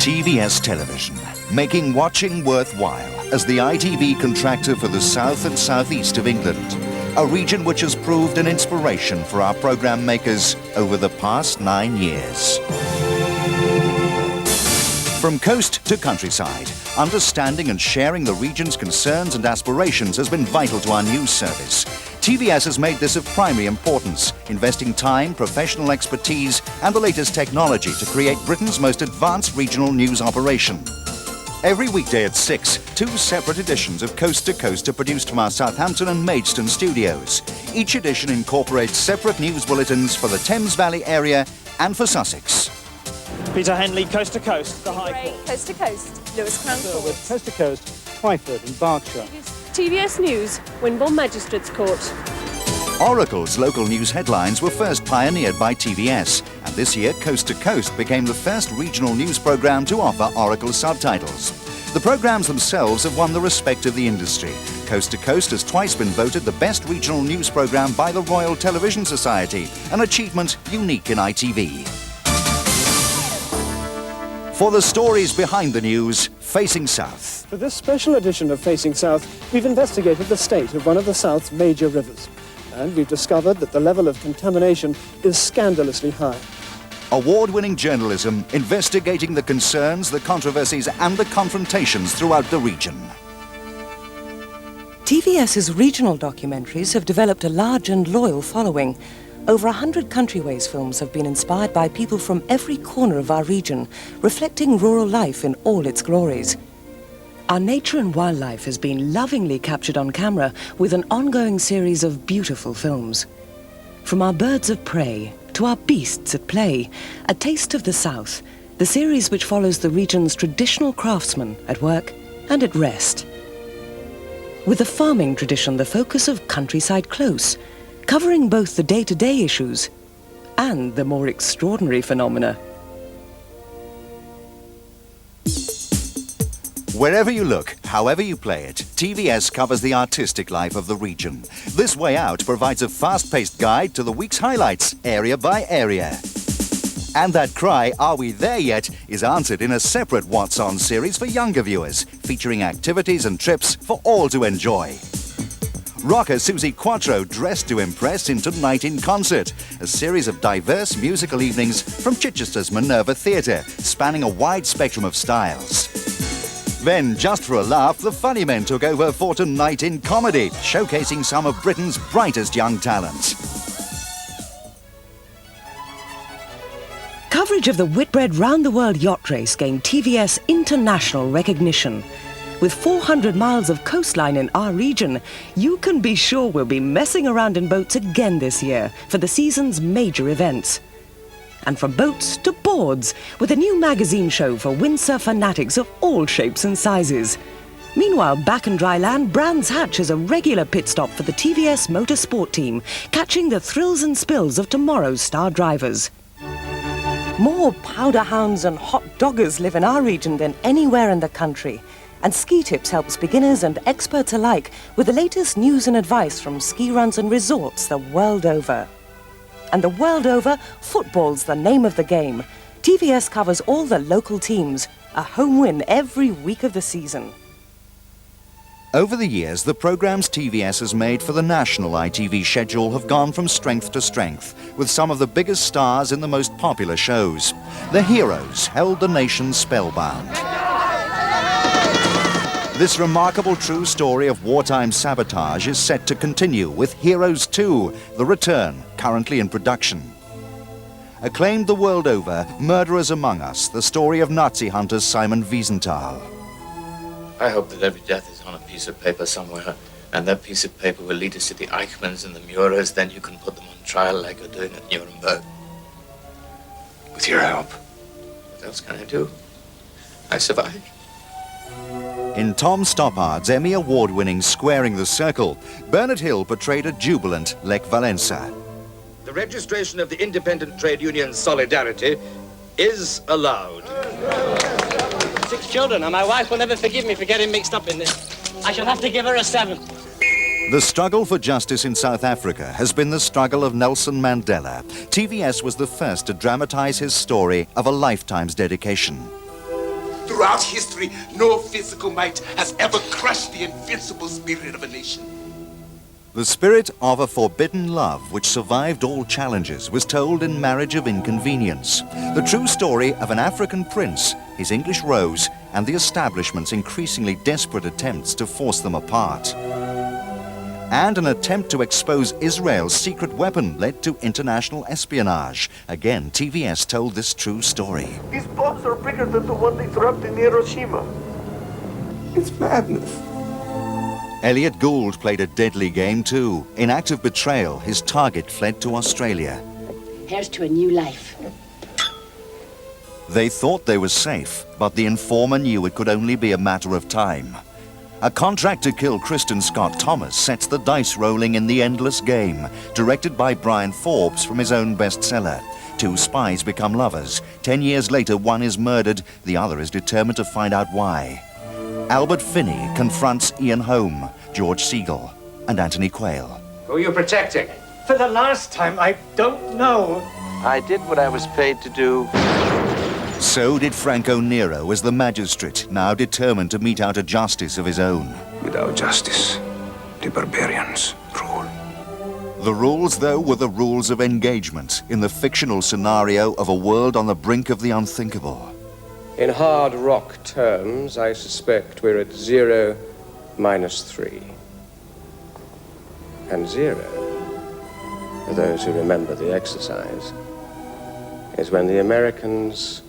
TVS Television, making watching worthwhile as the ITV contractor for the south and southeast of England, a region which has proved an inspiration for our programme makers over the past 9 years. From coast to countryside, understanding and sharing the region's concerns and aspirations has been vital to our news service. TVS has made this of primary importance, investing time, professional expertise and the latest technology to create Britain's most advanced regional news operation. Every weekday at 6, 2 separate editions of Coast to Coast are produced from our Southampton and Maidstone studios. Each edition incorporates separate news bulletins for the Thames Valley area and for Sussex. Peter Henley, Coast to Coast, the High Court. Coast to Coast, Lewis Crown Court. With Coast to Coast, Twyford in Berkshire. TVS News, Wimborne Magistrates Court. Oracle's local news headlines were first pioneered by TVS, and this year Coast to Coast became the first regional news programme to offer Oracle subtitles. The programmes themselves have won the respect of the industry. Coast to Coast has twice been voted the best regional news programme by the Royal Television Society, an achievement unique in ITV. For the stories behind the news, Facing South. For this special edition of Facing South, we've investigated the state of one of the South's major rivers. And we've discovered that the level of contamination is scandalously high. Award-winning journalism investigating the concerns, the controversies and the confrontations throughout the region. TVS's regional documentaries have developed a large and loyal following. Over 100 Countryways films have been inspired by people from every corner of our region, reflecting rural life in all its glories. Our nature and wildlife has been lovingly captured on camera with an ongoing series of beautiful films. From our birds of prey to our beasts at play, A Taste of the South, the series which follows the region's traditional craftsmen at work and at rest. With the farming tradition the focus of Countryside Close, covering both the day-to-day issues and the more extraordinary phenomena. Wherever you look, however you play it, TVS covers the artistic life of the region. This Way Out provides a fast-paced guide to the week's highlights, area by area. And that cry, "Are we there yet?" is answered in a separate What's On series for younger viewers, featuring activities and trips for all to enjoy. Rocker Susie Quattro dressed to impress in Tonight in Concert, a series of diverse musical evenings from Chichester's Minerva Theatre, spanning a wide spectrum of styles. Then, just for a laugh, the Funny Men took over for Tonight in Comedy, showcasing some of Britain's brightest young talents. Coverage of the Whitbread round-the-world yacht race gained TVS international recognition. With 400 miles of coastline in our region, you can be sure we'll be messing around in boats again this year for the season's major events. And from boats to boards, with a new magazine show for windsurf fanatics of all shapes and sizes. Meanwhile, back in dry land, Brands Hatch is a regular pit stop for the TVS motorsport team, catching the thrills and spills of tomorrow's star drivers. More powder hounds and hot doggers live in our region than anywhere in the country. And Ski Tips helps beginners and experts alike with the latest news and advice from ski runs and resorts the world over. And the world over, football's the name of the game. TVS covers all the local teams, a home win every week of the season. Over the years, the programmes TVS has made for the national ITV schedule have gone from strength to strength, with some of the biggest stars in the most popular shows. The heroes held the nation spellbound. This remarkable true story of wartime sabotage is set to continue with Heroes 2, The Return, currently in production. Acclaimed the world over, Murderers Among Us, the story of Nazi hunter Simon Wiesenthal. I hope that every death is on a piece of paper somewhere, and that piece of paper will lead us to the Eichmanns and the Muirers, then you can put them on trial like you're doing at Nuremberg. With your help. What else can I do? I survived. In Tom Stoppard's Emmy Award-winning Squaring the Circle, Bernard Hill portrayed a jubilant Lech Walesa. The registration of the independent trade union Solidarity is allowed. 6 children, and my wife will never forgive me for getting mixed up in this. I shall have to give her a 7. The struggle for justice in South Africa has been the struggle of Nelson Mandela. TVS was the first to dramatize his story of a lifetime's dedication. Throughout history, no physical might has ever crushed the invincible spirit of a nation. The spirit of a forbidden love which survived all challenges was told in Marriage of Inconvenience, the true story of an African prince, his English rose, and the establishment's increasingly desperate attempts to force them apart. And an attempt to expose Israel's secret weapon led to international espionage. Again, TVS told this true story. These bombs are bigger than the one they dropped in Hiroshima. It's madness. Elliot Gould played a deadly game too. In act of betrayal, his target fled to Australia. Here's to a new life. They thought they were safe, but the informer knew it could only be a matter of time. A contract to kill Kristen Scott Thomas sets the dice rolling in The Endless Game, directed by Brian Forbes from his own bestseller. Two spies become lovers. 10 years later, one is murdered, the other is determined to find out why. Albert Finney confronts Ian Holm, George Segal, and Anthony Quayle. Who are you protecting? For the last time, I don't know. I did what I was paid to do. So did Franco Nero as the magistrate, now determined to mete out a justice of his own. Without justice, the barbarians rule. The rules, though, were the rules of engagement in the fictional scenario of a world on the brink of the unthinkable. In hard rock terms, I suspect we're at 0 minus 3. And 0, for those who remember the exercise, is when the Americans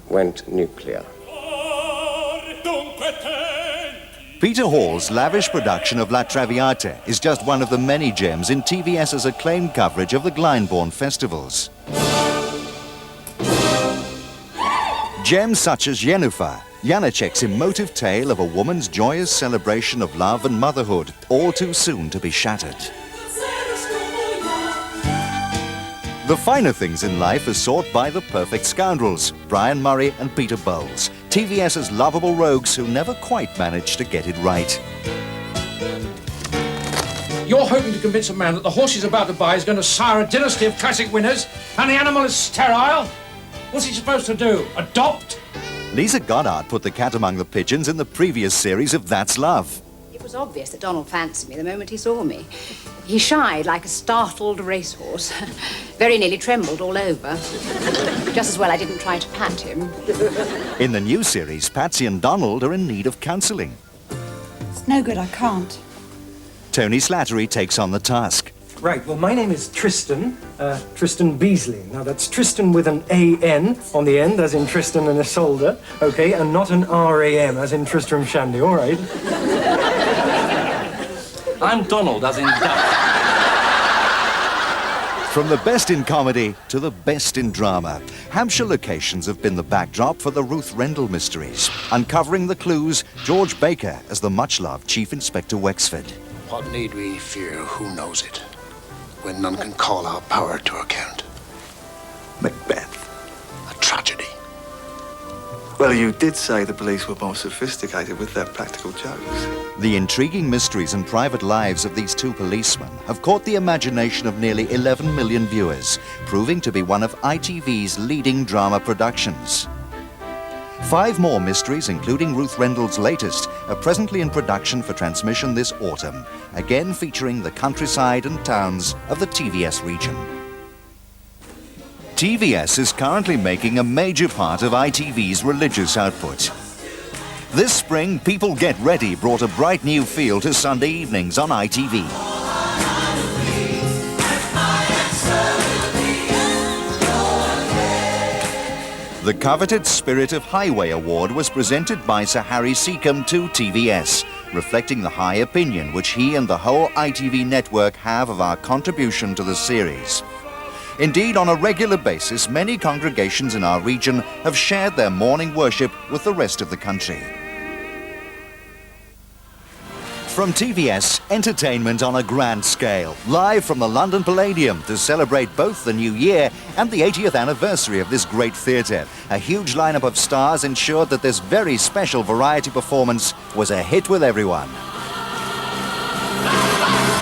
went nuclear. Peter Hall's lavish production of La Traviata is just one of the many gems in TVS's acclaimed coverage of the Glyndebourne festivals. Gems such as Yennefer, Janacek's emotive tale of a woman's joyous celebration of love and motherhood, all too soon to be shattered. The finer things in life are sought by the perfect scoundrels, Brian Murray and Peter Bowles, TVS's lovable rogues who never quite managed to get it right. You're hoping to convince a man that the horse he's about to buy is going to sire a dynasty of classic winners, and the animal is sterile? What's he supposed to do? Adopt? Lisa Goddard put the cat among the pigeons in the previous series of That's Love. It was obvious that Donald fancied me the moment he saw me. He shied like a startled racehorse. Very nearly trembled all over. Just as well I didn't try to pat him. In the new series, Patsy and Donald are in need of counselling. It's no good, I can't. Tony Slattery takes on the task. Right, well, my name is Tristan, Tristan Beasley. Now, that's Tristan with an A-N on the end, as in Tristan and Isolde, okay, and not an R-A-M, as in Tristram Shandy, all right? I'm Donald, as in Duck. From the best in comedy to the best in drama, Hampshire locations have been the backdrop for the Ruth Rendell mysteries. Uncovering the clues, George Baker as the much-loved Chief Inspector Wexford. What need we fear? Who knows it? When none can call our power to account. Macbeth. A tragedy. Well, you did say the police were more sophisticated with their practical jokes. The intriguing mysteries and private lives of these two policemen have caught the imagination of nearly 11 million viewers, proving to be one of ITV's leading drama productions. 5 more mysteries, including Ruth Rendell's latest, are presently in production for transmission this autumn, again featuring the countryside and towns of the TVS region. TVS is currently making a major part of ITV's religious output. This spring, People Get Ready brought a bright new feel to Sunday evenings on ITV. The coveted Spirit of Highway Award was presented by Sir Harry Seacombe to TVS, reflecting the high opinion which he and the whole ITV network have of our contribution to the series. Indeed, on a regular basis, many congregations in our region have shared their morning worship with the rest of the country. From TVS, entertainment on a grand scale, live from the London Palladium to celebrate both the new year and the 80th anniversary of this great theatre. A huge lineup of stars ensured that this very special variety performance was a hit with everyone.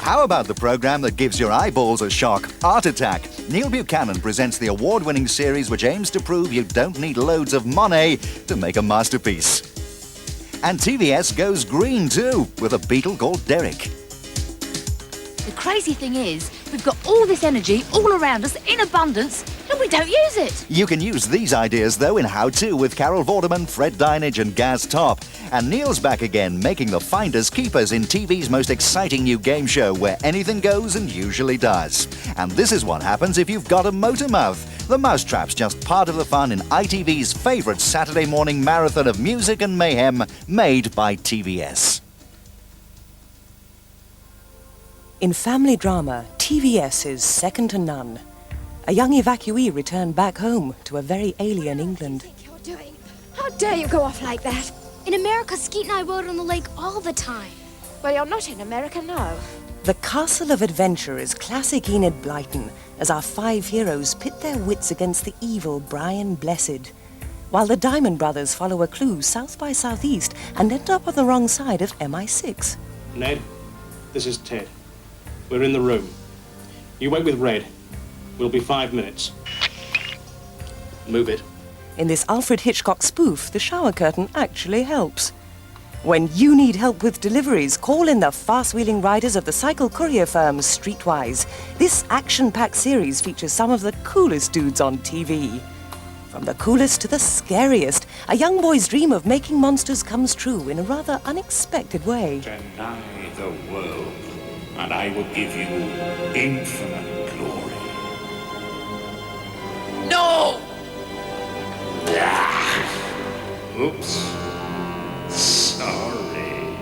How about the programme that gives your eyeballs a shock, Art Attack? Neil Buchanan presents the award-winning series which aims to prove you don't need loads of money to make a masterpiece. And TVS goes green too, with a beetle called Derek. The crazy thing is, we've got all this energy all around us in abundance, and we don't use it. You can use these ideas, though, in How To with Carol Vorderman, Fred Dinage and Gaz Top. And Neil's back again, making the Finders Keepers in TV's most exciting new game show, where anything goes and usually does. And this is what happens if you've got a motor mouth. The Mousetrap's just part of the fun in ITV's favourite Saturday morning marathon of music and mayhem, made by TVS. In family drama, TVS is second to none. A young evacuee returned back home to a very alien England. How dare you go off like that? In America, Skeet and I rode on the lake all the time. Well, you're not in America now. The Castle of Adventure is classic Enid Blyton, as our 5 heroes pit their wits against the evil Brian Blessed, while the Diamond Brothers follow a clue south by southeast and end up on the wrong side of MI6. Ned, this is Ted. We're in the room. You wait with Red. We'll be 5 minutes. Move it. In this Alfred Hitchcock spoof, the shower curtain actually helps. When you need help with deliveries, call in the fast-wheeling riders of the cycle courier firm Streetwise. This action-packed series features some of the coolest dudes on TV. From the coolest to the scariest, a young boy's dream of making monsters comes true in a rather unexpected way. Deny the world, and I will give you infinite glory. No! Oops. Sorry.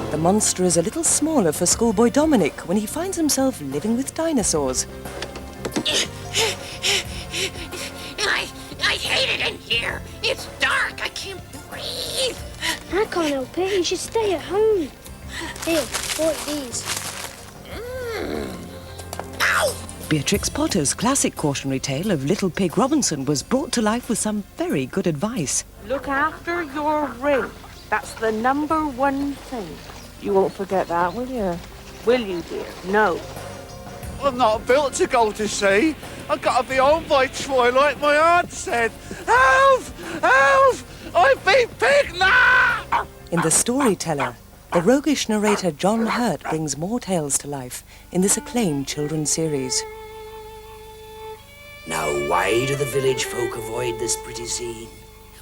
The monster is a little smaller for schoolboy Dominic when he finds himself living with dinosaurs. I hate it in here. It's dark. I can't breathe. I can't help it. You should stay at home. Here, boy, these. Beatrix Potter's classic cautionary tale of Little Pig Robinson was brought to life with some very good advice. Look after your ring. That's the #1 thing. You won't forget that, will you? Will you, dear? No. I'm not built to go to sea. I've got to be home by twilight, my aunt said. Help! Help! I've been picked now! In The Storyteller, the roguish narrator John Hurt brings more tales to life in this acclaimed children's series. Now why do the village folk avoid this pretty scene?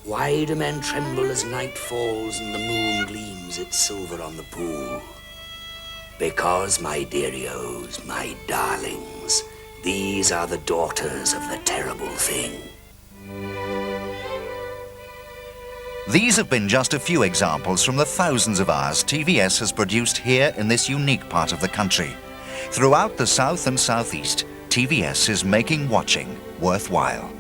Why do men tremble as night falls and the moon gleams its silver on the pool? Because, my dearios, my darlings, these are the daughters of the terrible thing. These have been just a few examples from the thousands of hours TVS has produced here in this unique part of the country. Throughout the south and southeast, TVS is making watching worthwhile.